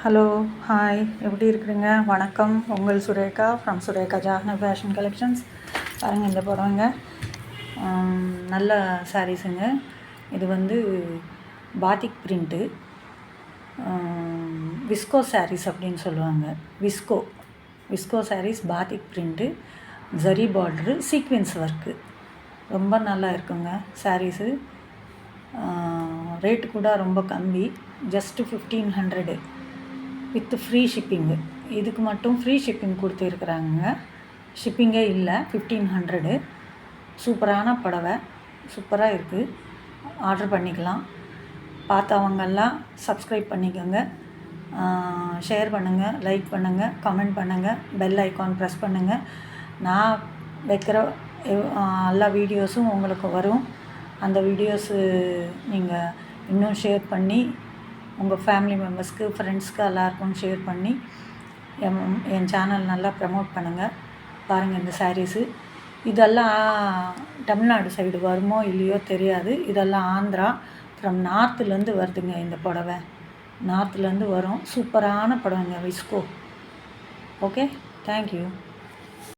Hello, hi, எப்படி இருக்கிறீங்க? வணக்கம். உங்கள் Sureka from Sureka Jahna fashion collections. பாருங்கள், இந்த புடவைங்க நல்ல சாரீஸுங்க. இது வந்து பாத்திக் பிரிண்ட்டு, விஸ்கோ சாரீஸ் அப்படின்னு சொல்லுவாங்க. விஸ்கோ சாரீஸ், பாத்திக் பிரிண்ட்டு, ஜரி பார்ட்ரு, சீக்வென்ஸ் ஒர்க்கு. ரொம்ப நல்லா இருக்குங்க சாரீஸு. ரேட்டு கூட ரொம்ப கம்மி, ஜஸ்ட்டு 1500 வித் ஃப்ரீ ஷிப்பிங்கு. இதுக்கு மட்டும் ஃப்ரீ ஷிப்பிங் கொடுத்துருக்குறாங்க, ஷிப்பிங்கே இல்லை. 1500. சூப்பரான புடவை, சூப்பராக இருக்குது. ஆர்டர் பண்ணிக்கலாம். பார்த்தவங்கெல்லாம் சப்ஸ்கிரைப் பண்ணிக்கோங்க, ஷேர் பண்ணுங்கள், லைக் பண்ணுங்கள், கமெண்ட் பண்ணுங்கள், பெல் ஐக்கான் ப்ரெஸ் பண்ணுங்கள். நான் வைக்கிற எல்லா வீடியோஸும் உங்களுக்கு வரும். அந்த வீடியோஸு நீங்கள் இன்னும் ஷேர் பண்ணி உங்கள் ஃபேமிலி மெம்பர்ஸ்க்கு, ஃப்ரெண்ட்ஸ்க்கு எல்லாருக்கும் ஷேர் பண்ணி என் சேனல் நல்லா ப்ரமோட் பண்ணுங்கள். பாருங்கள், இந்த சாரீஸு இதெல்லாம் தமிழ்நாடு சைடு வருமோ இல்லையோ தெரியாது. இதெல்லாம் ஆந்திரா ஃப்ரம் நார்த்துலேருந்து வருதுங்க. இந்த புடவை நார்த்துலேருந்து வரும். சூப்பரான புடவைங்க, விஸ்கோ. Okay, thank you.